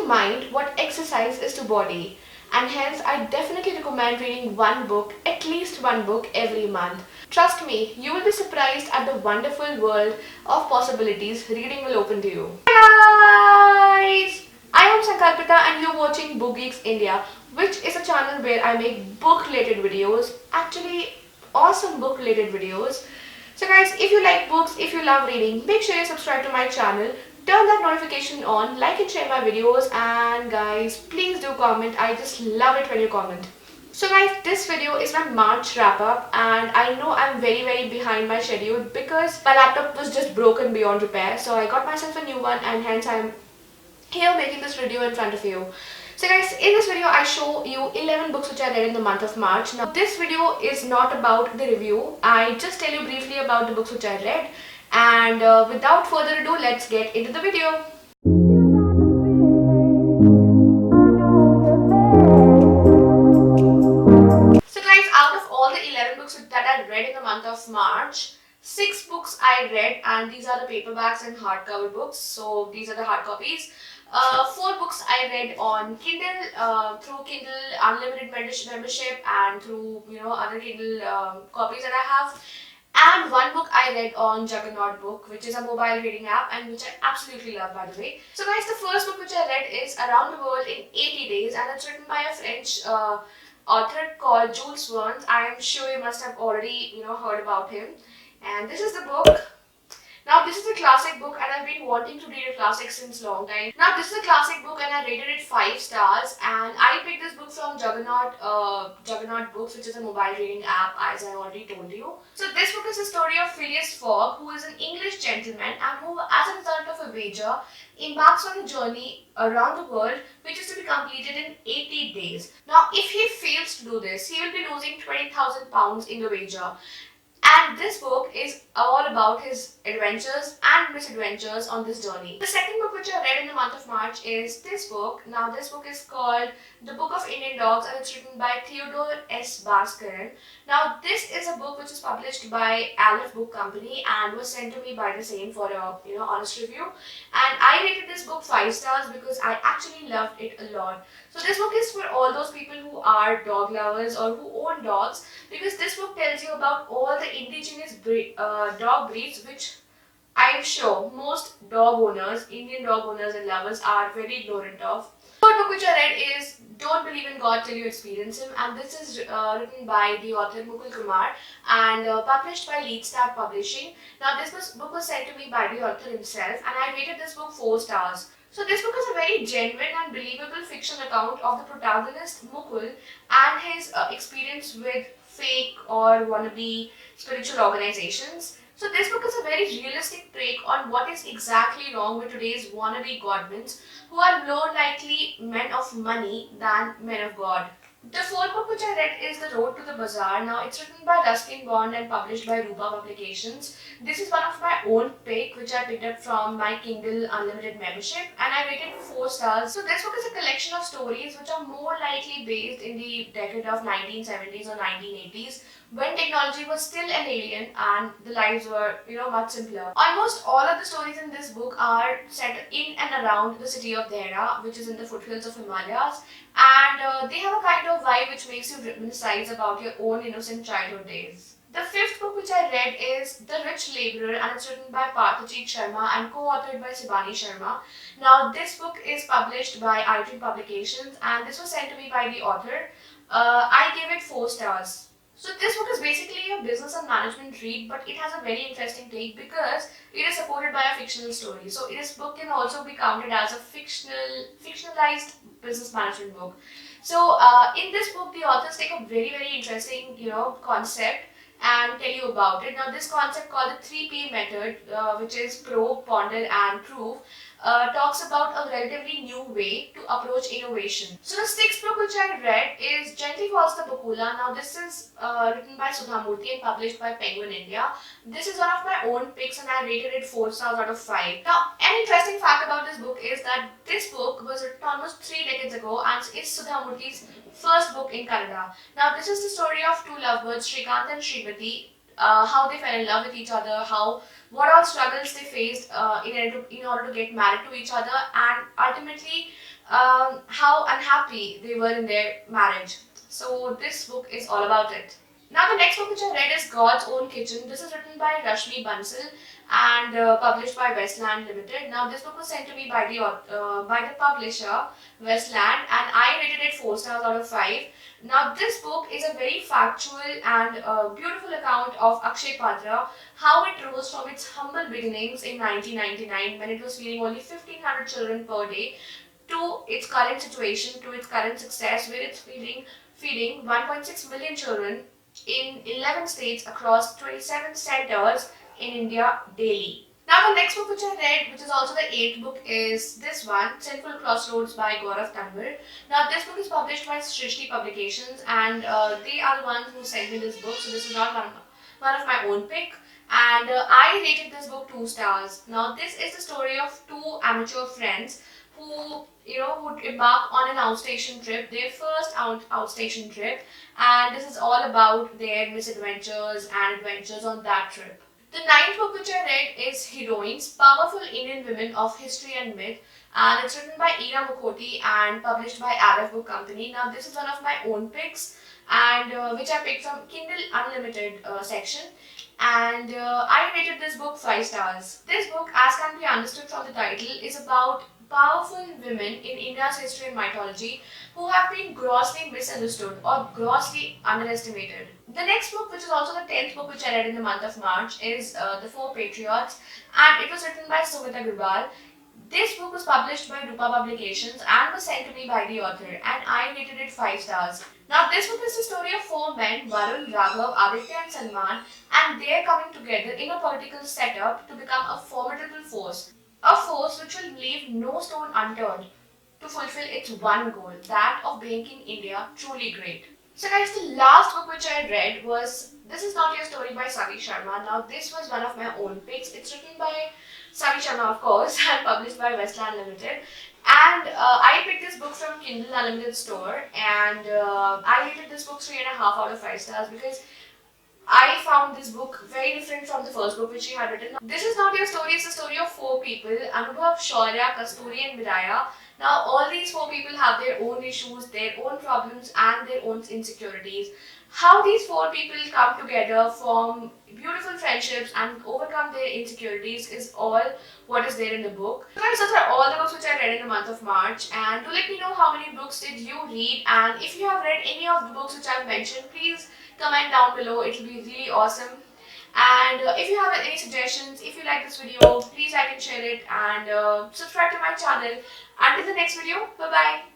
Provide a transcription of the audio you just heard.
to mind what exercise is to body, and hence I definitely recommend reading one book, at least one book every month. Trust me, you will be surprised at the wonderful world of possibilities reading will open to you. Hi guys! I am Sankalpita and you're watching bookGeeks India, which is a channel where I make book related videos, actually awesome book related videos. So guys, if you like books, if you love reading, make sure you subscribe to my channel, turn that notification on, like and share my videos, and guys, please do comment. I just love it when you comment. So guys, this video is my March wrap up, and I know I'm very behind my schedule because my laptop was just broken beyond repair. So I got myself a new one and hence I'm here making this video in front of you. So guys, in this video I show you 11 books which I read in the month of March. Now this video is not about the review. I just tell you briefly about the books which I read, and without further ado, let's get into the video. So guys, out of all the 11 books that I read in the month of March, 6 books I read, and these are the paperbacks and hardcover books. So these are the hard copies. 4 books I read on Kindle, through Kindle Unlimited membership and through other Kindle copies that I have. And 1 book I read on Juggernaut Book, which is a mobile reading app and which I absolutely love, by the way. So guys, the first book which I read is Around the World in 80 Days, and it's written by a French author called Jules Verne. I am sure you must have already heard about him. And this is the book. Now this is a classic book and I've been wanting to read a classic since long time. Now this is a classic book and I rated it 5 stars, and I picked this book from Juggernaut Books, which is a mobile reading app, as I already told you. So this book is the story of Phileas Fogg, who is an English gentleman and who, as a result of a wager, embarks on a journey around the world which is to be completed in 80 days. Now if he fails to do this, he will be losing £20,000 in the wager. And this book is all about his adventures and misadventures on this journey. The second book which I read in the month of March is this book. Now this book is called The Book of Indian Dogs and it's written by Theodore S. Baskaran. Now this is a book which is published by Aleph Book Company and was sent to me by the same for a honest review. And I rated this book 5 stars because I actually loved it a lot. So this book is for all those people who are dog lovers or who own dogs, because this book tells you about all the indigenous dog breeds which I am sure most dog owners, Indian dog owners and lovers, are very ignorant of. The third book which I read is Don't Believe in God Till You Experience Him, and this is written by the author Mukul Kumar and published by Leadstart Publishing. Now this book was sent to me by the author himself and I rated this book 4 stars. So this book is a very genuine and believable fiction account of the protagonist Mukul and his experience with fake or wannabe spiritual organizations. So this book is a very realistic take on what is exactly wrong with today's wannabe godmens, who are more likely men of money than men of God. The fourth book which I read is The Road to the Bazaar. Now it's written by Ruskin and published by Rupa Publications. This is one of my own pick which I picked up from my Kindle Unlimited membership and I rated 4 stars. So this book is a collection of stories which are more likely based in the decade of 1970s or 1980s, when technology was still an alien and the lives were much simpler. Almost all of the stories in this book are set in and around the city of Dehra, which is in the foothills of Himalayas, and they have a kind of vibe which makes you reminisce about your own innocent childhood days. The fifth book which I read is The Rich Labourer and it's written by Parthajeet Sharma and co-authored by Shibani Sharma. Now this book is published by Ira Publications and this was sent to me by the author. I gave it 4 stars. So this book is basically a business and management read, but it has a very interesting take because it is supported by a fictional story. So this book can also be counted as a fictionalized business management book. So in this book, the authors take a very interesting concept and tell you about it. Now this concept called the 3P method, which is probe, ponder and prove, talks about a relatively new way to approach innovation. So the 6th book which I read is Gently Falls the Bakula. Now this is written by Sudha and published by Penguin India. This is one of my own picks and I rated it 4 stars out of 5. Now an interesting fact about this book is that this book was written almost 3 decades ago and is Sudha's first book in Kannada. Now this is the story of 2 lovebirds, Shrikant and Srimati, how they fell in love with each other, what all struggles they faced in order to get married to each other, and ultimately how unhappy they were in their marriage. So this book is all about it. Now the next book which I read is God's Own Kitchen. This is written by Rashmi Bansal and published by Westland Limited. Now this book was sent to me by the publisher Westland, and I rated it 4 stars out of 5. Now this book is a very factual and beautiful account of Akshay Patra, how it rose from its humble beginnings in 1999 when it was feeding only 1500 children per day to its current situation, to its current success, where it's feeding 1.6 million children in 11 states across 27 centers in India daily. Now the next book which I read, which is also the 8th book, is this one, Sinful Crossroads by Gaurav Tanwar. Now this book is published by Srishti Publications, and they are the ones who sent me this book, so this is not one of my own pick. And I rated this book 2 stars. Now this is the story of 2 amateur friends who would embark on an outstation trip, their first outstation trip, and this is all about their misadventures and adventures on that trip. The 9th book which I read is Heroines, Powerful Indian Women of History and Myth, and it's written by Ira Mukhoty and published by Arif Book Company. Now this is one of my own picks, and which I picked from Kindle Unlimited section, and I rated this book 5 stars. This book, as can be understood from the title, is about powerful women in India's history and mythology who have been grossly misunderstood or grossly underestimated. The next book, which is also the 10th book which I read in the month of March, is The Four Patriots, and it was written by Sumit Agarwal. This book was published by Rupa Publications and was sent to me by the author, and I rated it 5 stars. Now this book is the story of 4 men, Varun, Raghav, Aditya and Salman, and they are coming together in a political setup to become a formidable force. A force which will leave no stone unturned to fulfill its one goal, that of making India truly great. So guys, the last book which I read was This Is Not Your Story by Savi Sharma. Now this was one of my own picks. It's written by Savi Sharma, of course, and published by Westland Limited. And I picked this book from Kindle Unlimited store, and I rated this book 3.5 out of 5 stars because I found this book very different from the first book which she had written. This Is Not Your Story is the story of 4 people, Anubhav, Shaurya, Kasturi and Miraya. Now all these 4 people have their own issues, their own problems and their own insecurities. How these 4 people come together, form beautiful friendships and overcome their insecurities is all what is there in the book. So guys, those are all the books which I read in the month of March, and do let me know how many books did you read, and if you have read any of the books which I have mentioned, please comment down below. It will be really awesome. And if you have any suggestions, if you like this video, please like and share it, and subscribe to my channel. Until the next video, bye bye.